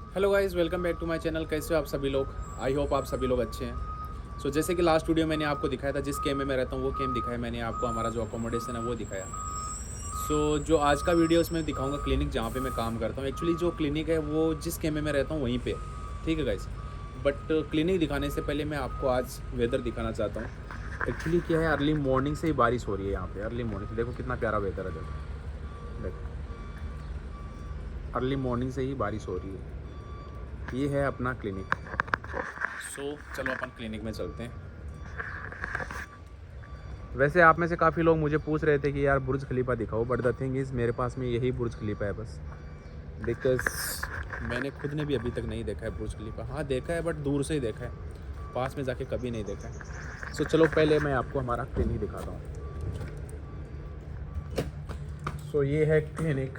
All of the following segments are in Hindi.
Hello guys, welcome back to my channel. कैसे हो आप सभी लोग? आई होप आप सभी लोग अच्छे हैं। जैसे कि लास्ट वीडियो मैंने आपको दिखाया था, जिस कैम में मैं रहता हूँ वो कैम दिखाया मैंने आपको, हमारा जो अकोमोडेशन है वो दिखाया। जो आज का वीडियो उसमें दिखाऊंगा क्लिनिक जहाँ पे मैं काम करता हूँ। एक्चुअली जो क्लिनिक है वो जिस कैम में मैं रहता हूँ वहीं पे, ठीक है गाइस। बट क्लिनिक दिखाने से पहले मैं आपको आज वेदर दिखाना चाहता हूँ। एक्चुअली क्या है, अर्ली मॉर्निंग से ही बारिश हो रही है यहाँ पे। अर्ली मॉर्निंग से देखो कितना प्यारा वेदर है। देखो अर्ली मॉर्निंग से ही बारिश हो रही है। ये है अपना क्लिनिक। चलो अपन क्लिनिक में चलते हैं। वैसे आप में से काफ़ी लोग मुझे पूछ रहे थे कि यार बुर्ज खलीफा दिखाओ, बट द थिंग इज़ मेरे पास में यही बुर्ज खलीफा है बस। बिकॉज मैंने खुद ने भी अभी तक नहीं देखा है बुर्ज खलीफा। हाँ देखा है, बट दूर से ही देखा है, पास में जाके कभी नहीं देखा है। चलो पहले मैं आपको हमारा क्लिनिक दिखाता हूँ। ये है क्लिनिक।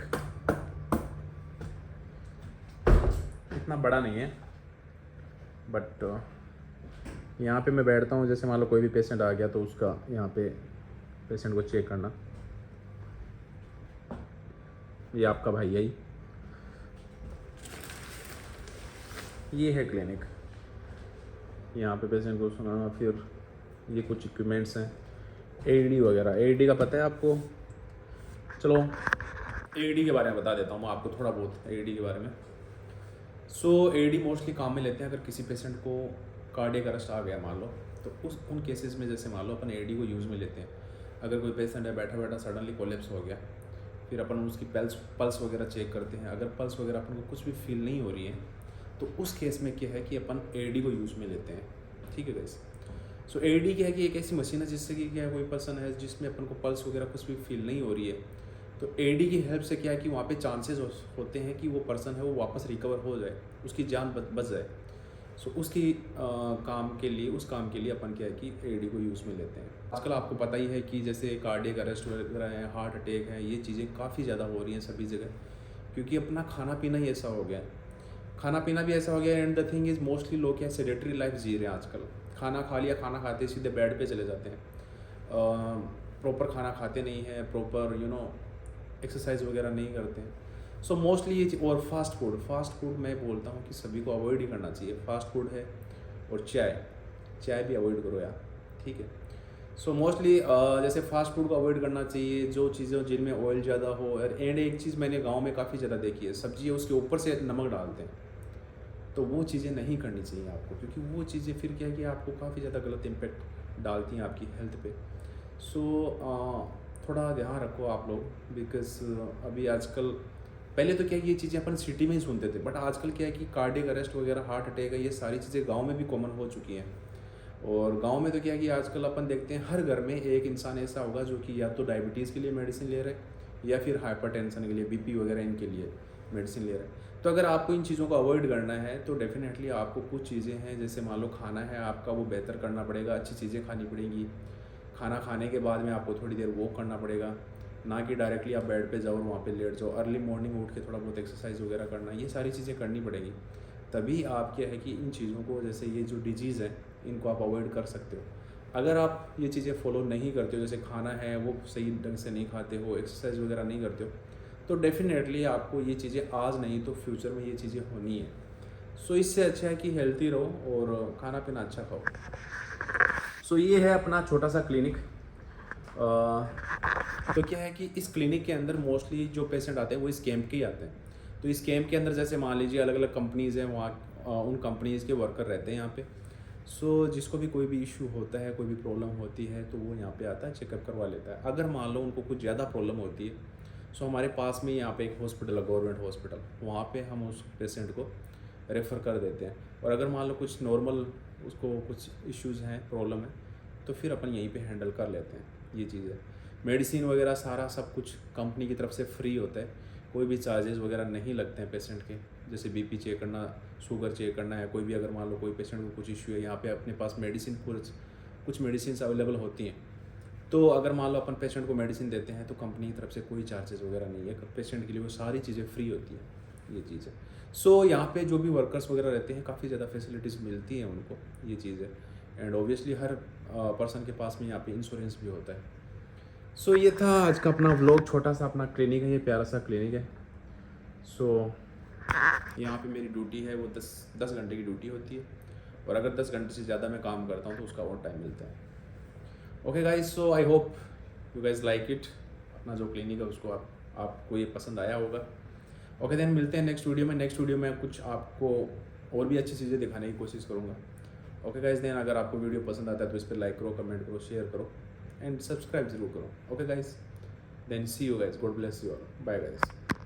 इतना बड़ा नहीं है, बट यहाँ पे मैं बैठता हूँ। जैसे मान लो कोई भी पेशेंट आ गया तो उसका यहाँ पे पेशेंट को चेक करना। ये आपका भाई है ही। ये है क्लिनिक। यहाँ पे पेशेंट को सुनाना। फिर ये कुछ इक्विपमेंट्स हैं, एडी वगैरह। एडी का पता है आपको? चलो एडी के बारे में बता देता हूँ मैं आपको थोड़ा बहुत एडी के बारे में। एडी मोस्टली काम में लेते हैं अगर किसी पेशेंट को कार्डियक अरेस्ट आ गया मान लो, तो उन केसेस में जैसे मान लो अपन एडी को यूज़ में लेते हैं। अगर कोई पेशेंट है बैठा बैठा सडनली कोलेप्स हो गया, फिर अपन उसकी पल्स वगैरह चेक करते हैं। अगर पल्स वगैरह अपन को कुछ भी फील नहीं हो रही है तो उस केस में क्या है कि अपन एडी को यूज़ में लेते हैं, ठीक है गाइस। एडी क्या है कि एक ऐसी मशीन है जिससे कि क्या है, कोई पर्सन है जिसमें अपन को पल्स वगैरह कुछ भी फील नहीं हो रही है, तो एडी की हेल्प से क्या है कि वहाँ पे चांसेस होते हैं कि वो पर्सन है वो वापस रिकवर हो जाए, उसकी जान बच जाए। उसकी उस काम के लिए अपन क्या है कि एडी को यूज़ में लेते हैं। आजकल आपको पता ही है कि जैसे कार्डियक अरेस्ट वगैरह है, हार्ट अटैक है, ये चीज़ें काफ़ी ज़्यादा हो रही हैं सभी जगह, क्योंकि अपना खाना पीना ही ऐसा हो गया है। खाना पीना भी ऐसा हो गया है। And the thing is mostly लोग क्या सेडेटरी लाइफ जी रहे हैं आजकल। खाना खा लिया, खाना खाते ही सीधे बेड पे चले जाते हैं। प्रॉपर खाना खाते नहीं हैं, प्रॉपर एक्सरसाइज वगैरह नहीं करते हैं। मोस्टली ये और फास्ट फूड मैं बोलता हूँ कि सभी को अवॉइड ही करना चाहिए। फास्ट फूड है और चाय भी अवॉइड करो यार, ठीक है। मोस्टली जैसे फास्ट फूड को अवॉइड करना चाहिए, जो चीज़ें जिनमें ऑयल ज़्यादा हो। एंड एक चीज़ मैंने गांव में काफ़ी ज़्यादा देखी है, सब्जी है उसके ऊपर से नमक डालते हैं, तो वो चीज़ें नहीं करनी चाहिए आपको, क्योंकि वो चीज़ें फिर क्या है कि आपको काफ़ी ज़्यादा गलत इम्पेक्ट डालती हैं आपकी हेल्थ पे। थोड़ा ध्यान रखो आप लोग, बिकॉज अभी आजकल, पहले तो क्या है कि ये चीज़ें अपन सिटी में ही सुनते थे, बट आजकल क्या है कि कार्डियक अरेस्ट वगैरह, हार्ट अटैक है, ये सारी चीज़ें गांव में भी कॉमन हो चुकी हैं। और गांव में तो क्या है कि आजकल अपन देखते हैं हर घर में एक इंसान ऐसा होगा जो कि या तो डायबिटीज़ के लिए मेडिसिन ले रहे हैं या फिर हाइपरटेंशन के लिए, बीपी वगैरह इनके लिए मेडिसिन ले रहे हैं। तो अगर आपको इन चीज़ों को अवॉइड करना है तो डेफिनेटली आपको कुछ चीज़ें हैं, जैसे मान लो खाना है आपका वो बेहतर करना पड़ेगा, अच्छी चीज़ें खानी पड़ेंगी। खाना खाने के बाद में आपको थोड़ी देर वॉक करना पड़ेगा, ना कि डायरेक्टली आप बेड पे जाओ और वहाँ पे लेट जाओ। अर्ली मॉर्निंग उठ के थोड़ा बहुत एक्सरसाइज वगैरह करना, ये सारी चीज़ें करनी पड़ेगी। तभी आप क्या है कि इन चीज़ों को, जैसे ये जो डिजीज़ है, इनको आप अवॉइड कर सकते हो। अगर आप ये चीज़ें फॉलो नहीं करते हो, जैसे खाना है वो सही ढंग से नहीं खाते हो, एक्सरसाइज वगैरह नहीं करते हो, तो डेफिनेटली आपको ये चीज़ें आज नहीं तो फ्यूचर में ये चीज़ें होनी है। इससे अच्छा है कि हेल्थी रहो और खाना पीना अच्छा खाओ। ये है अपना छोटा सा क्लिनिक। तो क्या है कि इस क्लिनिक के अंदर मोस्टली जो पेशेंट आते हैं वो इस कैंप के ही आते हैं। तो इस कैंप के अंदर जैसे मान लीजिए अलग अलग कंपनीज़ हैं, वहाँ उन कंपनीज़ के वर्कर रहते हैं यहाँ पे। जिसको भी कोई भी इशू होता है, कोई भी प्रॉब्लम होती है, तो वो यहाँ पे आता है, चेकअप करवा लेता है। अगर मान लो उनको कुछ ज़्यादा प्रॉब्लम होती है, हमारे पास में यहाँ पे एक हॉस्पिटल है, गवर्नमेंट हॉस्पिटल, वहाँ पे हम उस पेशेंट को रेफ़र कर देते हैं। और अगर मान लो कुछ नॉर्मल उसको कुछ इश्यूज़ हैं, प्रॉब्लम है, तो फिर अपन यहीं पे हैंडल कर लेते हैं। ये चीज़ है। मेडिसिन वगैरह सारा सब कुछ कंपनी की तरफ से फ्री होता है, कोई भी चार्जेस वगैरह नहीं लगते हैं पेशेंट के। जैसे बीपी चेक करना, शुगर चेक करना है, कोई भी अगर मान लो कोई पेशेंट को कुछ इशू है, यहाँ पे अपने पास मेडिसिन कुछ मेडिसिन अवेलेबल होती हैं। तो अगर मान लो अपन पेशेंट को मेडिसिन देते हैं तो कंपनी की तरफ से कोई चार्जेस वगैरह नहीं है, पेशेंट के लिए वो सारी चीज़ें फ्री होती है। ये चीज़ है। यहाँ पे जो भी वर्कर्स वगैरह रहते हैं काफ़ी ज़्यादा फैसिलिटीज़ मिलती हैं उनको, ये चीज़ है। एंड ऑब्वियसली हर पर्सन के पास में यहाँ पे इंश्योरेंस भी होता है। ये था आज का अपना व्लॉग, छोटा सा अपना क्लिनिक है, ये प्यारा सा क्लिनिक है। यहाँ पे मेरी ड्यूटी है वो 10 घंटे की ड्यूटी होती है, और अगर 10 घंटे से ज़्यादा मैं काम करता हूँ तो उसका और टाइम मिलता है। Okay guys, so I hope you guys like it. अपना जो क्लिनिक है उसको आपको ये पसंद आया होगा। ओके देन मिलते हैं नेक्स्ट वीडियो में। नेक्स्ट वीडियो में कुछ आपको और भी अच्छी चीज़ें दिखाने की कोशिश करूँगा। ओके गाइस, देन अगर आपको वीडियो पसंद आता है तो इस पर लाइक करो, कमेंट करो, शेयर करो एंड सब्सक्राइब जरूर करो। Okay guys, then see you guys, God bless you all, bye guys.